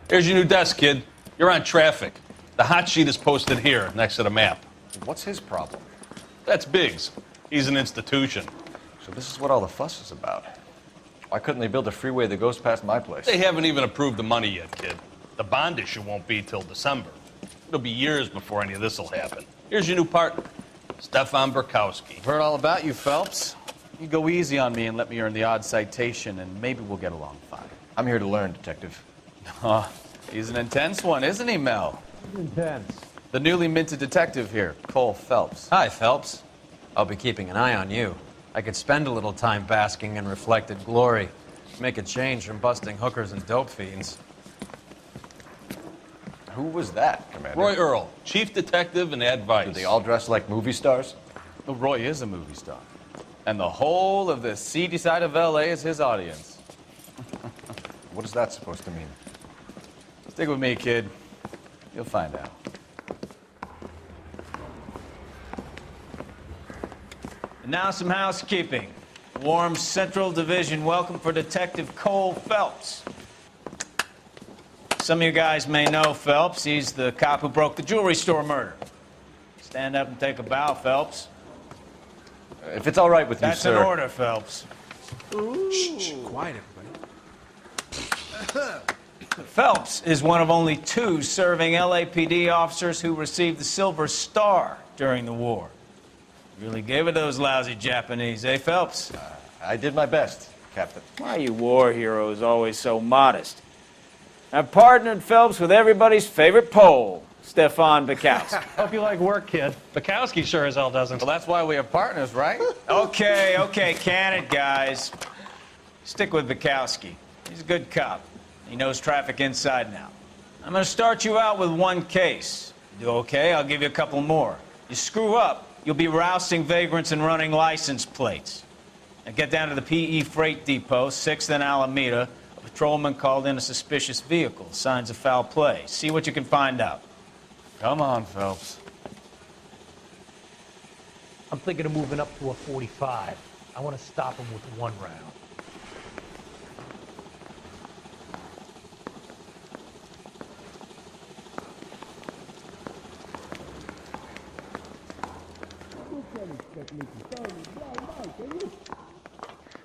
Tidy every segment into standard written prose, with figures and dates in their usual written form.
Here's your new desk, kid. You're on traffic. The hot sheet is posted here, next to the map. What's his problem? That's Biggs. He's an institution. So this is what all the fuss is about. Why couldn't they build a freeway that goes past my place? They haven't even approved the money yet, kid. The bond issue won't be till December. It'll be years before any of this will happen. Here's your new partner, Stefan Burkowski. I've heard all about you, Phelps. You go easy on me and let me earn the odd citation, and maybe we'll get along fine. I'm here to learn, Detective. Oh, he's an intense one, isn't he, Mel? Intense. The newly minted detective here, Cole Phelps. Hi, Phelps. I'll be keeping an eye on you. I could spend a little time basking in reflected glory. Make a change from busting hookers and dope fiends. Who was that, Commander? Roy Earl, chief detective and advice. Do they all dress like movie stars? Well, Roy is a movie star. And the whole of the seedy side of L.A. is his audience. What is that supposed to mean? Stick with me, kid. You'll find out. And now some housekeeping. Warm Central Division welcome for Detective Cole Phelps. Some of you guys may know Phelps. He's the cop who broke the jewelry store murder. Stand up and take a bow, Phelps. If it's all right with you, That's sir. an order, Phelps. Shh, quiet, everybody. Phelps is one of only 2 serving LAPD officers who received the Silver Star during the war. Really gave it those lousy Japanese, eh, Phelps? I did my best, Captain. Why are you war heroes always so modest? I've partnered Phelps with everybody's favorite Pole, Stefan P.A.K. Hope you like work, kid. Bukowski sure as hell doesn't. Well, that's why we have partners, right? Okay, can it, guys. Stick with Bukowski. He's a good cop. He knows traffic inside and out. I'm going to start you out with 1 case. You do okay, I'll give you a couple more. You screw up, you'll be rousting vagrants and running license plates. Now get down to the P.E. Freight Depot, 6th and Alameda. A patrolman called in a suspicious vehicle. Signs of foul play. See what you can find out. Come on, Phelps. I'm thinking of moving up to a 45. I want to stop him with 1 round.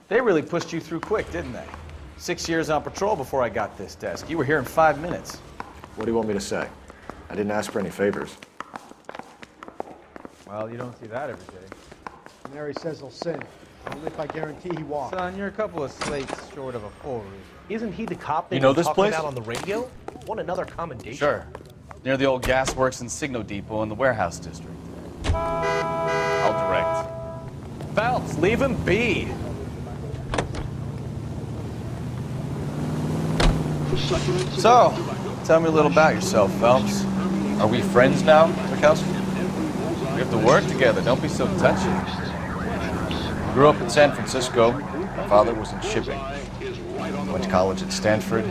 They really pushed you through quick, didn't they? 6 years on patrol before I got this desk. You were here in 5 minutes. What do you want me to say? I didn't ask for any favors. Well, you don't see that every day. Mary says he'll sin. Only if I guarantee he won't. Son, you're a couple of slates short of a full reason. Isn't he the cop they You know were this talking place? about on the radio? Want another commendation? Sure. Near the old gasworks and Signal Depot in the warehouse district. I'll direct. Phelps, leave him be. So, tell me a little about yourself, Phelps. Are we friends now, Bukowski? We have to work together. Don't be so touchy. Grew up in San Francisco. My father was in shipping. Went to college at Stanford.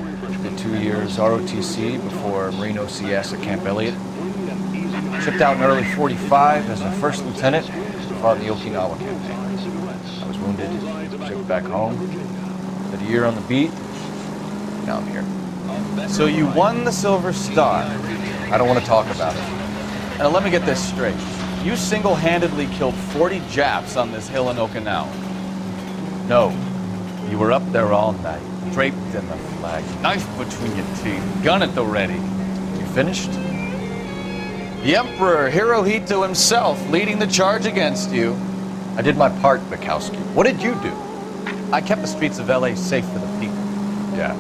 Did 2 years ROTC before Marine OCS at Camp Elliott. Shipped out in early '45 as a first lieutenant. Fought in the Okinawa campaign. I was wounded. Shipped back home. Did a year on the beat. Now I'm here. So you won the Silver Star. I don't want to talk about it. Now let me get this straight. You single-handedly killed 40 Japs on this hill in Okinawa. No, you were up there all night, draped in the flag, knife between your teeth, gun at the ready. You finished? The Emperor Hirohito himself leading the charge against you. I did my part, Bukowski. What did you do? I kept the streets of L.A. safe for the people. Yeah.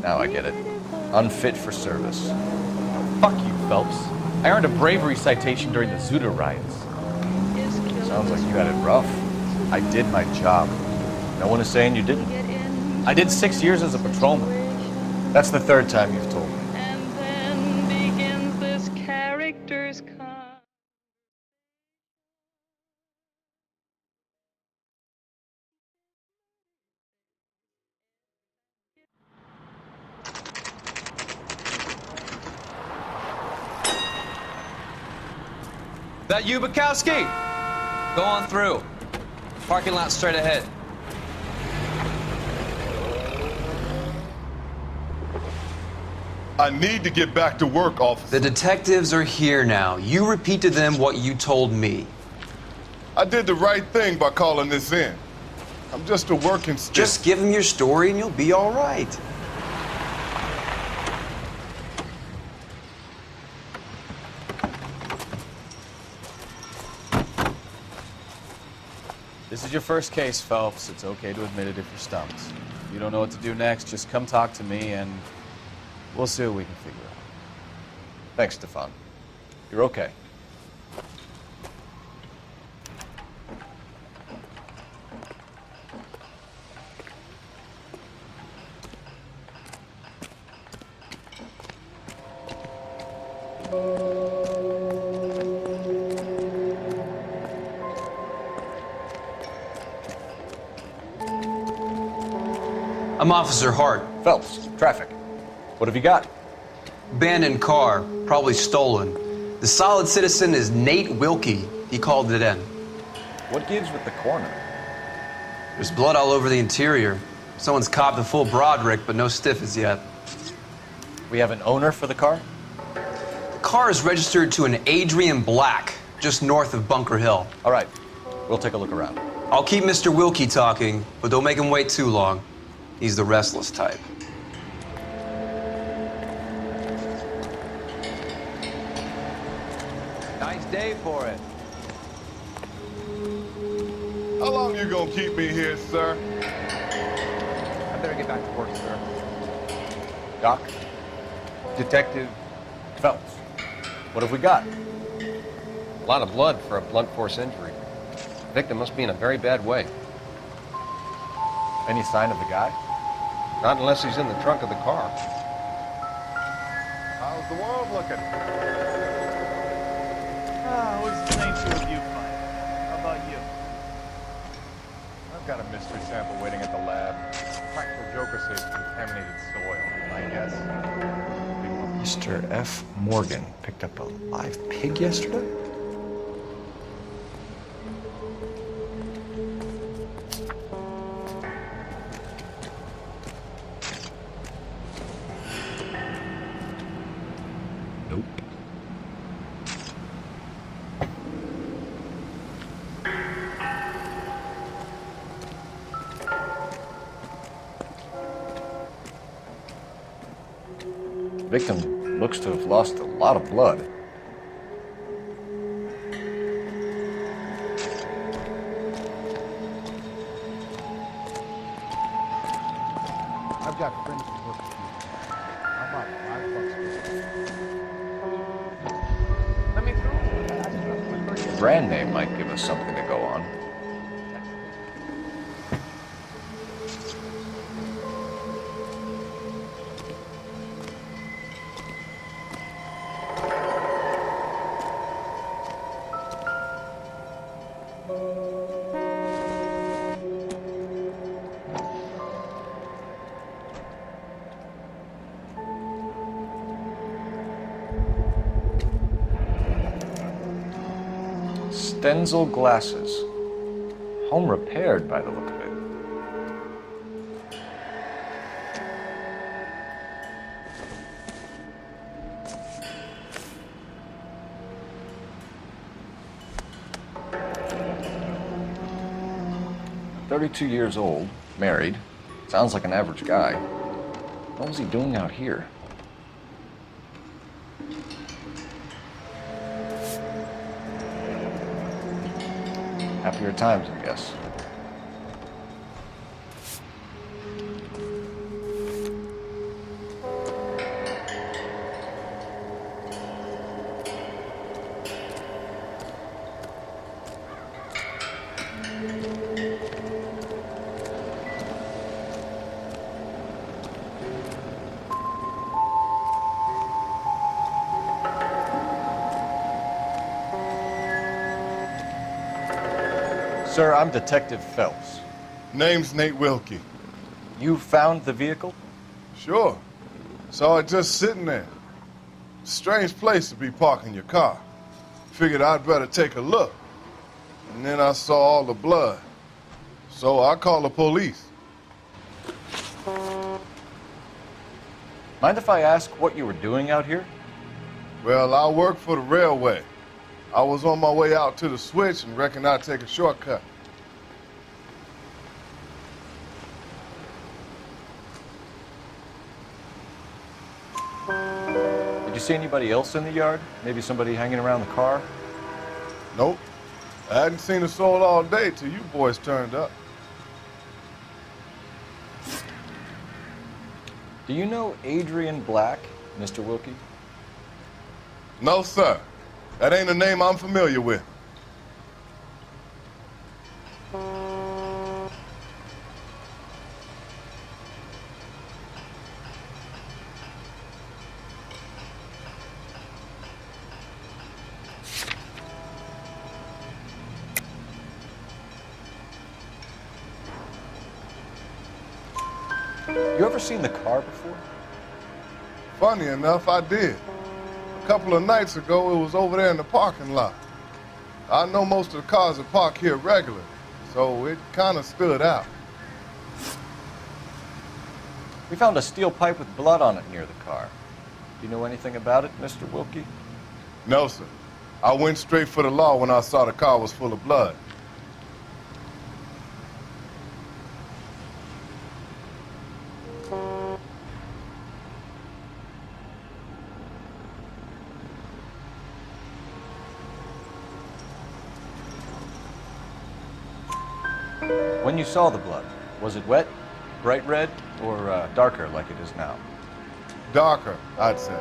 Now I get it. Unfit for service. Fuck you, Phelps. I earned a bravery citation during the Zuda riots. Sounds like you had it rough. I did my job. No one is saying you didn't. I did 6 years as a patrolman. That's the 3rd time you've told me. And then begins this character's con. That you, Bukowski? Go on through. Parking lot straight ahead. I need to get back to work, officer. The detectives are here now. You repeat to them what you told me. I did the right thing by calling this in. I'm just a working stick. Just give them your story and you'll be all right. This is your first case, Phelps. It's okay to admit it if you're stumped. If you don't know what to do next, just come talk to me and we'll see what we can figure out. Thanks, Stefan. You're okay. I'm Officer Hart. Phelps, traffic. What have you got? Abandoned car, probably stolen. The solid citizen is Nate Wilkie. He called it in. What gives with the coroner? There's blood all over the interior. Someone's copped a full Broderick, but no stiff as yet. We have an owner for the car? The car is registered to an Adrian Black, just north of Bunker Hill. All right, we'll take a look around. I'll keep Mr. Wilkie talking, but don't make him wait too long. He's the restless type. Nice day for it. How long you gonna keep me here, sir? I better get back to work, sir. Doc? Detective Phelps. What have we got? a lot of blood for a blunt force injury. The victim must be in a very bad way. Any sign of the guy? Not unless he's in the trunk of the car. How's the world looking? What's the nature of you, Mike? How about you? I've got a mystery sample waiting at the lab. Practical Joker says contaminated soil. My guess? Mr. F. Morgan picked up a live pig yesterday? Nope. Victim looks to have lost a lot of blood. I've got friends who work with you. How about $5 Let me through. Brand name might give us something to go on. Stenzel glasses. Home repaired by the look of it. "32 years old, married. Sounds like an average guy. What was he doing out here?" Happier times, I guess. Sir, I'm Detective Phelps. Name's Nate Wilkie. You found the vehicle? Sure. Saw it just sitting there. Strange place to be parking your car. Figured I'd better take a look. And then I saw all the blood. So I called the police. Mind if I ask what you were doing out here? Well, I work for the railway. I was on my way out to the switch and reckoned I'd take a shortcut. Did you see anybody else in the yard? Maybe somebody hanging around the car? Nope. I hadn't seen a soul all day till you boys turned up. Do you know Adrian Black, Mr. Wilkie? No, sir. That ain't a name I'm familiar with. You ever seen the car before? Funny enough, I did. A couple of nights ago, it was over there in the parking lot. I know most of the cars are parked here regularly, so it kind of stood out. We found a steel pipe with blood on it near the car. Do you know anything about it, Mr. Wilkie? No, sir. I went straight for the law when I saw the car was full of blood. When you saw the blood, was it wet, bright red, or darker like it is now? Darker, I'd say.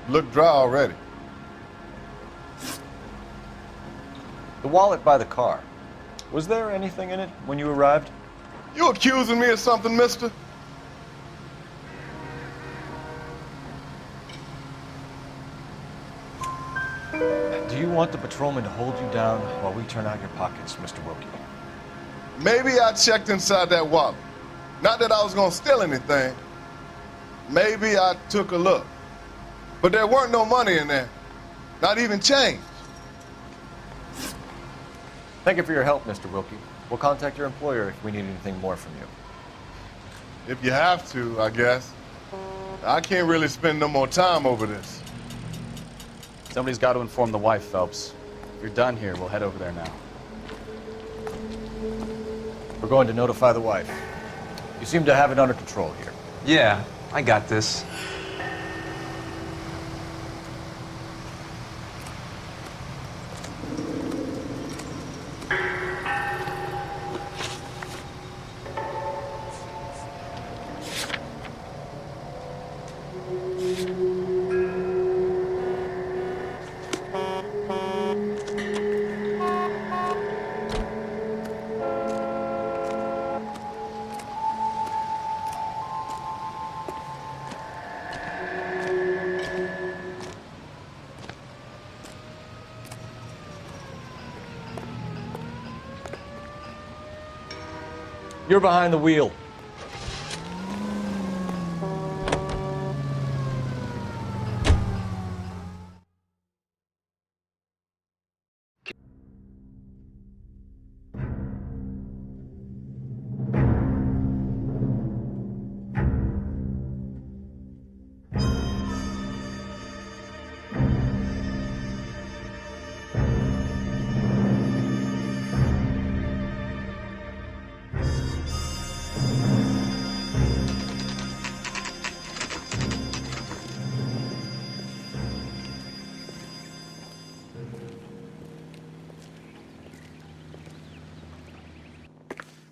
Looked dry already. The wallet by the car, was there anything in it when you arrived? You accusing me of something, mister? Do you want the patrolman to hold you down while we turn out your pockets, Mr. Wilkie? Maybe I checked inside that wallet. Not that I was gonna steal anything. Maybe I took a look. But there weren't no money in there. Not even change. Thank you for your help, Mr. Wilkie. We'll contact your employer if we need anything more from you. If you have to, I guess. I can't really spend no more time over this. Somebody's got to inform the wife, Phelps. If you're done here, we'll head over there now. We're going to notify the wife. You seem to have it under control here. Yeah, I got this. You're behind the wheel.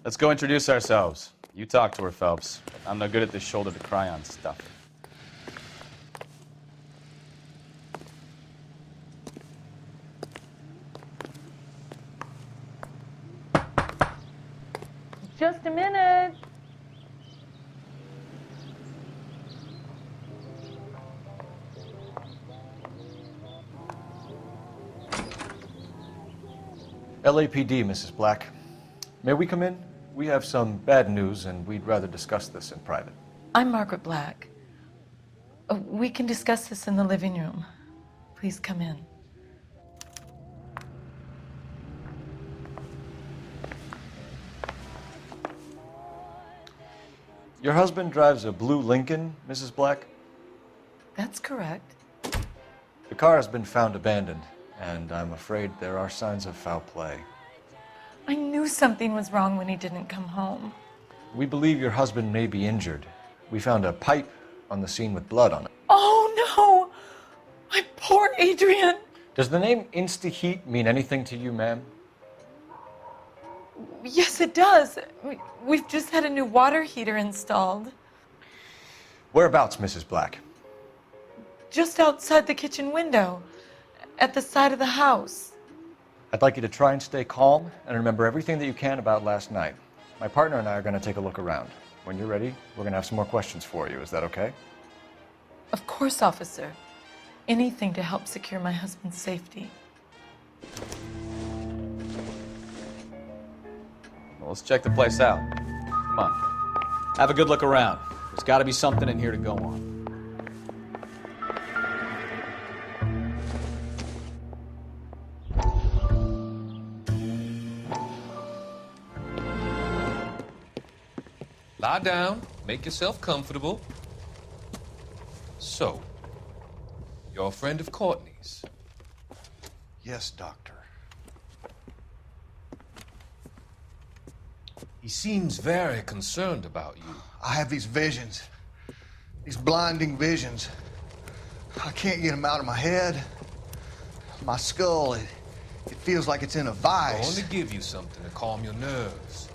Let's go introduce ourselves. You talk to her, Phelps. I'm no good at this shoulder to cry on stuff. Just a minute. LAPD, Mrs. Black. May we come in? We have some bad news, and we'd rather discuss this in private. I'm Margaret Black. We can discuss this in the living room. Please come in. Your husband drives a blue Lincoln, Mrs. Black? That's correct. The car has been found abandoned, and I'm afraid there are signs of foul play. I knew something was wrong when he didn't come home. We believe your husband may be injured. We found a pipe on the scene with blood on it. Oh no! My poor Adrian! Does the name Insta-Heat mean anything to you, ma'am? Yes, it does. We've just had a new water heater installed. Whereabouts, Mrs. Black? Just outside the kitchen window, at the side of the house. I'd like you to try and stay calm and remember everything that you can about last night. My partner and I are going to take a look around. When you're ready, we're going to have some more questions for you. Is that okay? Of course, officer. Anything to help secure my husband's safety. Well, let's check the place out. Come on. Have a good look around. There's got to be something in here to go on. Lie down, make yourself comfortable. So, you're a friend of Courtney's? Yes, Doctor. He seems very concerned about you. I have these visions, these blinding visions. I can't get them out of my head. My skull, it feels like it's in a I vice. want to give you something to calm your nerves.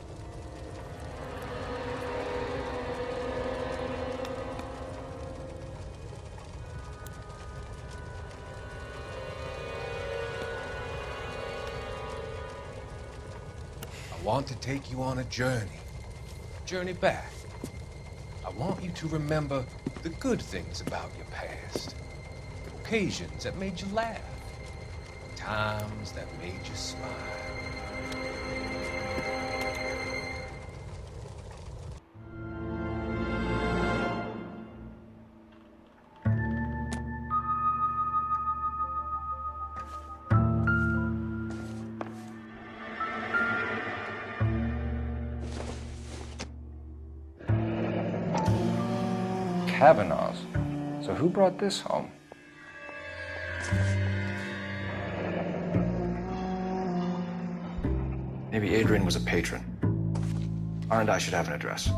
I want to take you on a journey back. I want you to remember the good things about your past, occasions that made you laugh, times that made you smile. Kavanaugh's. So who brought this home? Maybe Adrian was a patron. R&I should have an address.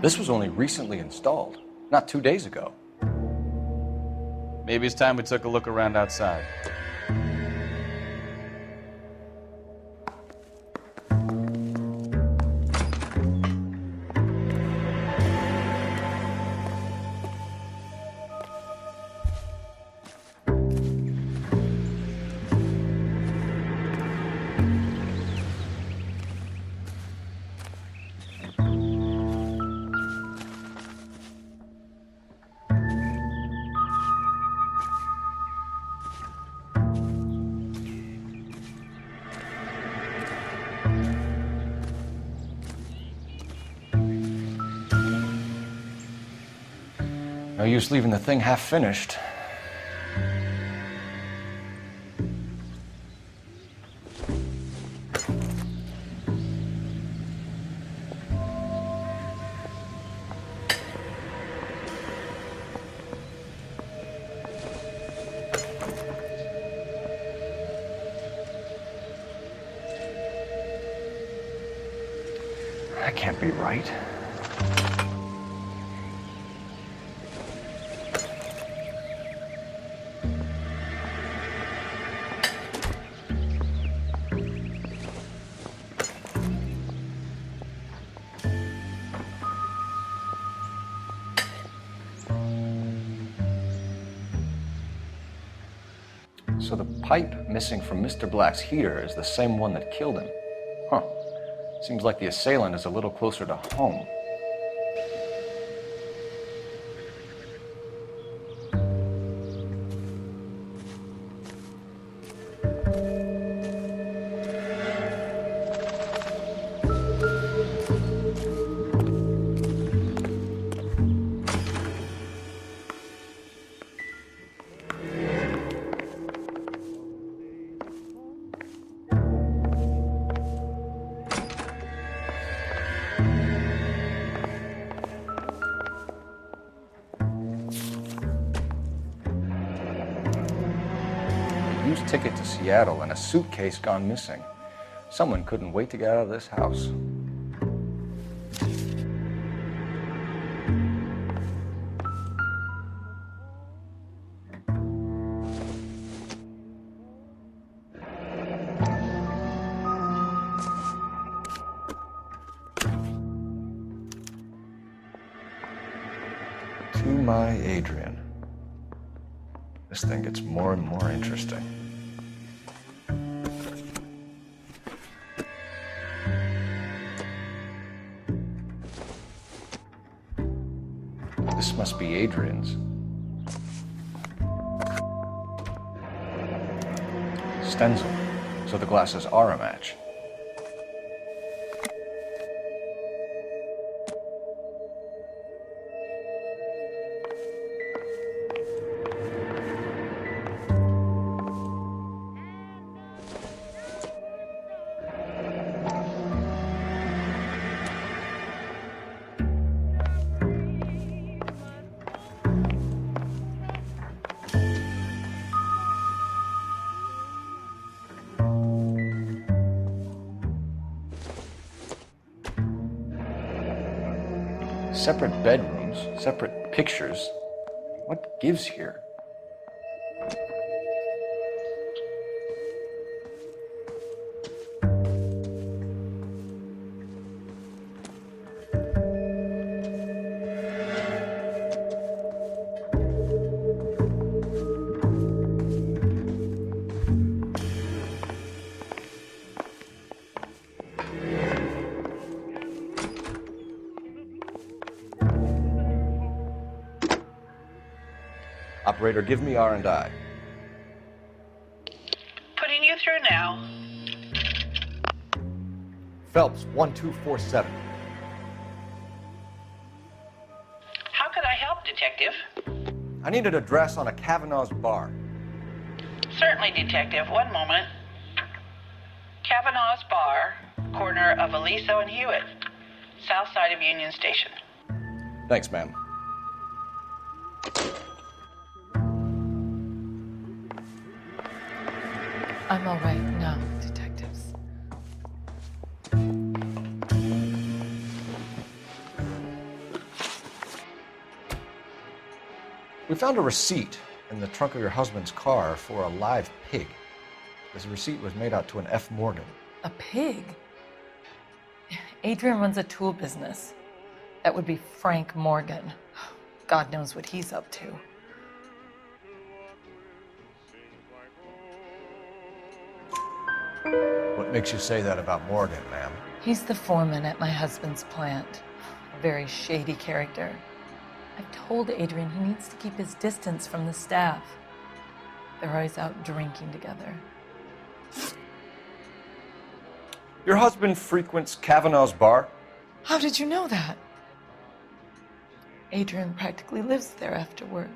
This was only recently installed, not 2 days ago. Maybe it's time we took a look around outside. No use leaving the thing half finished. That can't be right. So the pipe missing from Mr. Black's heater is the same one that killed him. Huh. Seems like the assailant is a little closer to home. Used ticket to Seattle and a suitcase gone missing. Someone couldn't wait to get out of this house. To my Adrian. This thing gets more and more interesting. This must be Adrian's. Stencil, so the glasses are a match. Separate bedrooms, separate pictures. What gives here? Operator, give me R&I. Putting you through now. Phelps, 1247. How could I help, Detective? I need an address on a Kavanaugh's bar. Certainly, Detective. One moment. Kavanaugh's Bar, corner of Aliso and Hewitt, south side of Union Station. Thanks, ma'am. I'm all right now, detectives. We found a receipt in the trunk of your husband's car for a live pig. This receipt was made out to an F. Morgan. A pig? Adrian runs a tool business. That would be Frank Morgan. God knows what he's up to. What makes you say that about Morgan, ma'am? He's the foreman at my husband's plant. A very shady character. I've told Adrian he needs to keep his distance from the staff. They're always out drinking together. Your husband frequents Kavanaugh's bar? How did you know that? Adrian practically lives there after work.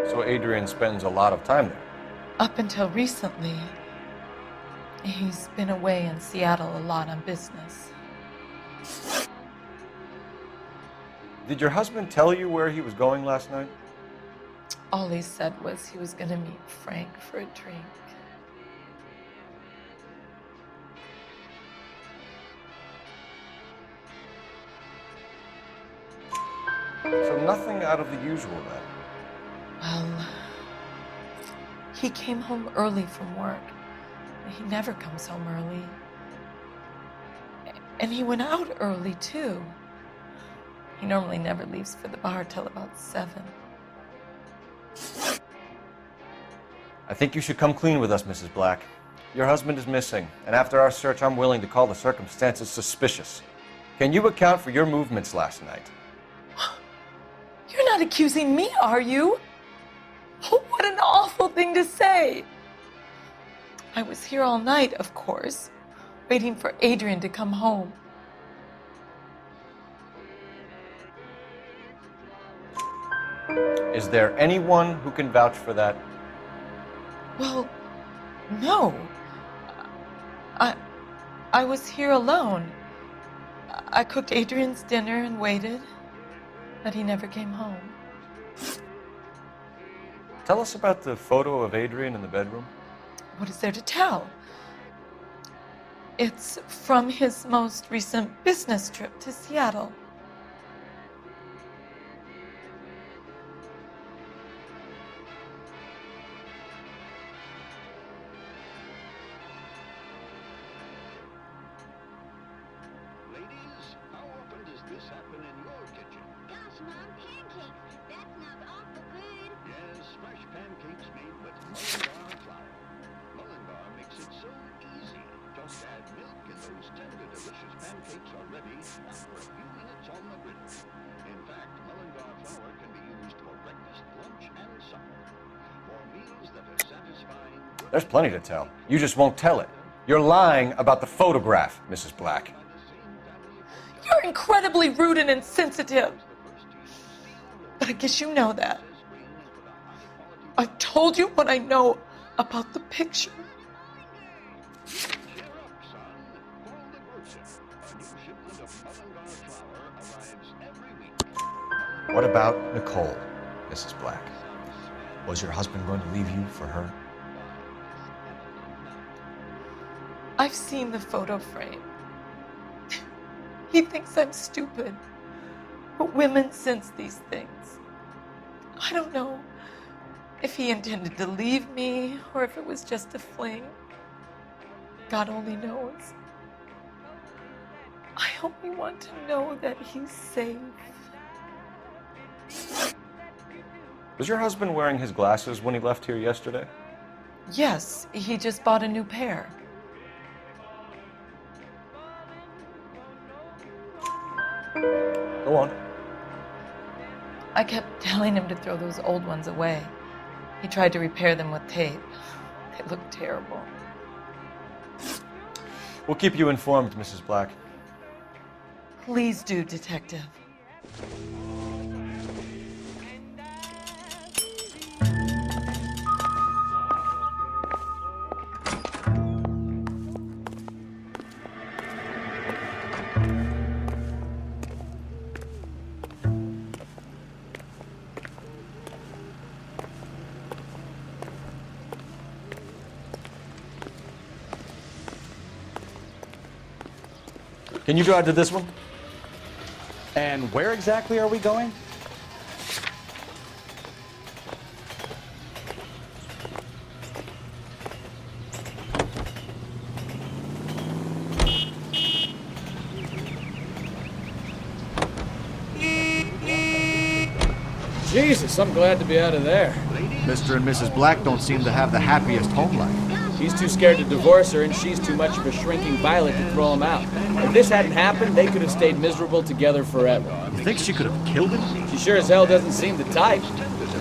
So Adrian spends a lot of time there? Up until recently, he's been away in Seattle a lot on business. Did your husband tell you where he was going last night? All he said was he was gonna meet Frank for a drink. So nothing out of the usual then. Well, he came home early from work. He never comes home early. And he went out early, too. He normally never leaves for the bar till about 7. I think you should come clean with us, Mrs. Black. Your husband is missing, and after our search, I'm willing to call the circumstances suspicious. Can you account for your movements last night? You're not accusing me, are you? Oh, what an awful thing to say. I was here all night, of course, waiting for Adrian to come home. Is there anyone who can vouch for that? Well, no. I was here alone. I cooked Adrian's dinner and waited, but he never came home. Tell us about the photo of Adrian in the bedroom. What is there to tell? It's from his most recent business trip to Seattle. This happen in your kitchen? Gosh, Mom, pancakes. That smells awful good. Yes, fresh pancakes made with Mullingar flour. Mullingar makes it so easy. Just add milk and those tender, delicious pancakes are ready after a few minutes on the griddle. In fact, Mullingar flour can be used for breakfast, lunch, and supper. For meals that are satisfying. There's plenty to tell. You just won't tell it. You're lying about the photograph, Mrs. Black. You're incredibly rude and insensitive. But I guess you know that. I've told you what I know about the picture. What about Nicole, Mrs. Black? Was your husband going to leave you for her? I've seen the photo frame. He thinks I'm stupid. But women sense these things. I don't know if he intended to leave me or if it was just a fling. God only knows. I only want to know that he's safe. Was your husband wearing his glasses when he left here yesterday? Yes, he just bought a new pair. Go on. I kept telling him to throw those old ones away. He tried to repair them with tape. They look terrible. We'll keep you informed, Mrs. Black. Please do, Detective. Can you drive to this one? And where exactly are we going? Jesus, I'm glad to be out of there. Mr. and Mrs. Black don't seem to have the happiest home life. He's too scared to divorce her, and she's too much of a shrinking violet to throw him out. If this hadn't happened, they could have stayed miserable together forever. You think she could have killed him? She sure as hell doesn't seem the type.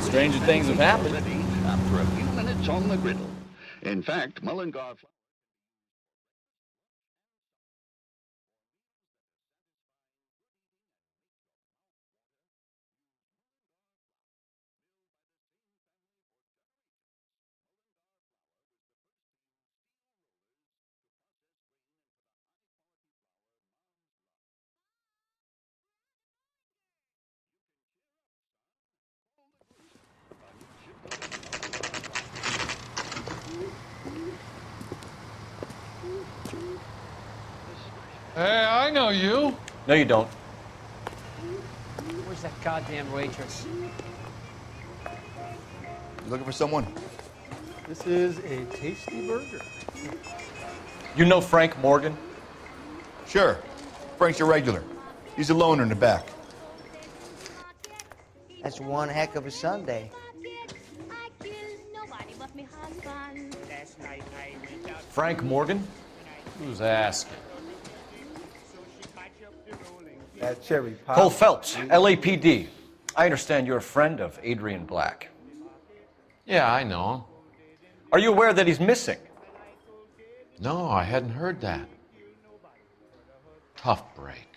Stranger things have happened. After a few minutes on the griddle. In fact, Mullingar... Hey, I know you. No, you don't. Where's that goddamn waitress? You looking for someone? This is a tasty burger. You know Frank Morgan? Sure. Frank's a regular. He's a loner in the back. That's one heck of a Sunday. Frank Morgan? Who's asking? That cherry pie. Cole Phelps, LAPD. I understand you're a friend of Adrian Black. Yeah, I know him. Are you aware that he's missing? No, I hadn't heard that. Tough break.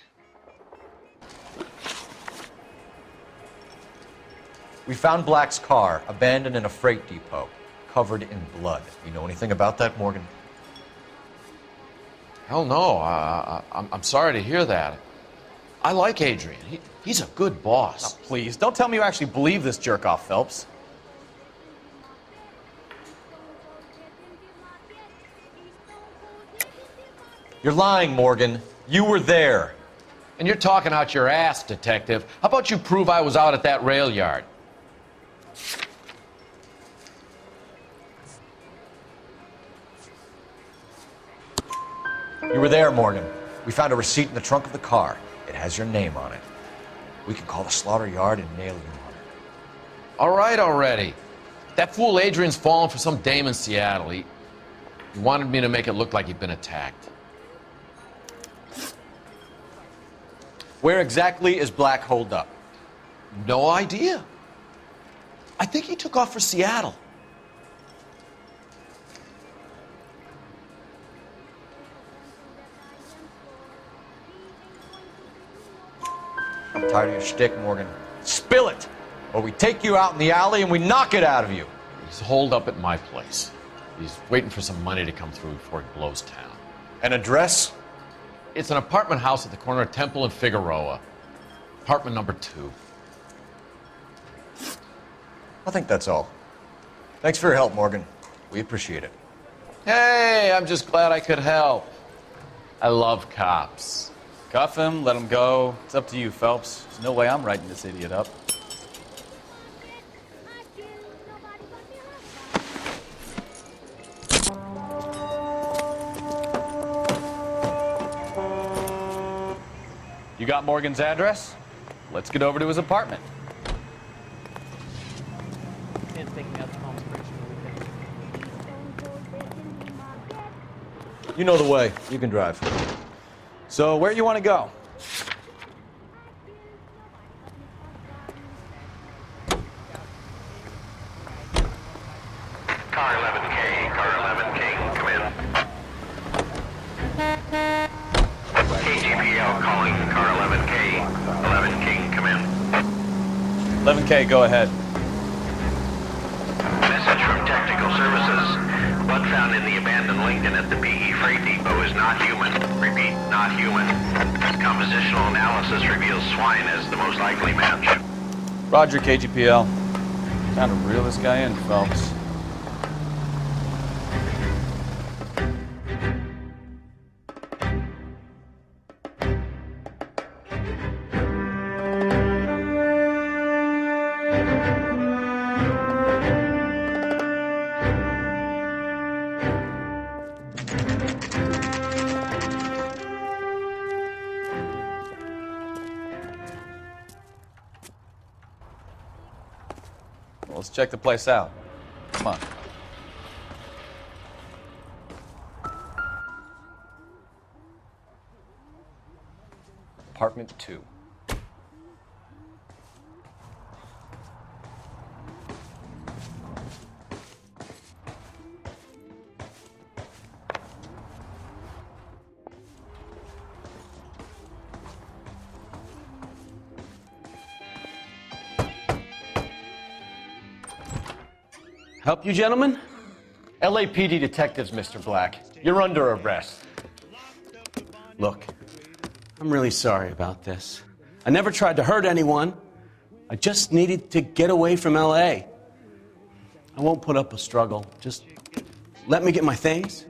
We found Black's car abandoned in a freight depot, covered in blood. You know anything about that, Morgan? Hell no. I'm sorry to hear that. I like Adrian. He's a good boss. Oh, please, don't tell me you actually believe this jerk-off, Phelps. You're lying, Morgan. You were there. And you're talking out your ass, detective. How about you prove I was out at that rail yard? You were there, Morgan. We found a receipt in the trunk of the car. It has your name on it. We can call the slaughter yard and nail you on it. All right already. That fool Adrian's fallen for some dame in Seattle. He wanted me to make it look like he'd been attacked. Where exactly is Black holed up? No idea. I think he took off for Seattle. I'm tired of your shtick, Morgan. Spill it! Or we take you out in the alley and we knock it out of you. He's holed up at my place. He's waiting for some money to come through before he blows town. An address? It's an apartment house at the corner of Temple and Figueroa. Apartment number 2. I think that's all. Thanks for your help, Morgan. We appreciate it. Hey, I'm just glad I could help. I love cops. Cuff him, let him go. It's up to you, Phelps. There's no way I'm writing this idiot up. You got Morgan's address? Let's get over to his apartment. You know the way. You can drive. So, where you want to go? Car 11K, come in. KGPL calling car 11K. 11K, come in. 11K, go ahead. Message from Technical Services. Blood found in the abandoned Lincoln at the PE Freight Depot is not human. Repeat, not human. Compositional analysis reveals swine as the most likely match. Roger, KGPL. Time to reel this guy in, Phelps. Well, let's check the place out. Come on. Apartment 2. Help you, gentlemen? LAPD detectives, Mr. Black. You're under arrest. Look, I'm really sorry about this. I never tried to hurt anyone. I just needed to get away from L.A. I won't put up a struggle. Just let me get my things.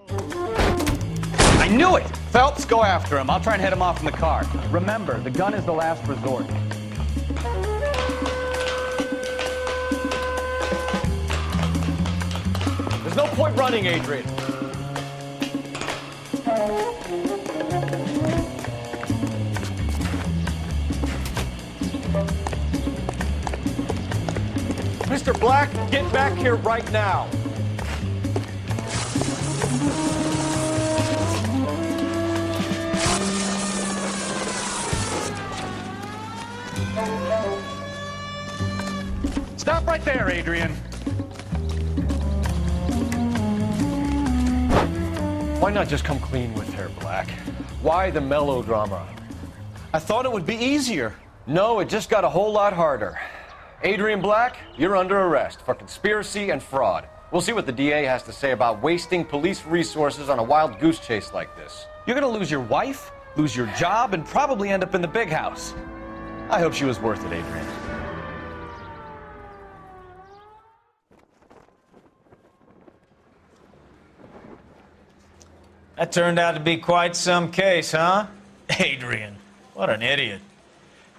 I I knew it! Phelps, go after him. I'll try and head him off in the car. Remember, the gun is the last resort. There's no point running, Adrian. Mr. Black, get back here right now. Stop right there, Adrian. Why not just come clean with her, Black? Why the melodrama? I thought it would be easier. No, it just got a whole lot harder. Adrian Black, you're under arrest for conspiracy and fraud. We'll see what the DA has to say about wasting police resources on a wild goose chase like this. You're gonna lose your wife, lose your job, and probably end up in the big house. I hope she was worth it, Adrian. That turned out to be quite some case, huh? Adrian, what an idiot.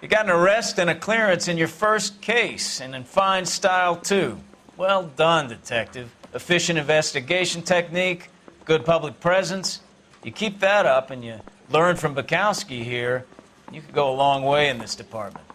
You got an arrest and a clearance in your first case, and in fine style, too. Well done, detective. Efficient investigation technique, good public presence. You keep that up and you learn from P.A.K here, you could go a long way in this department.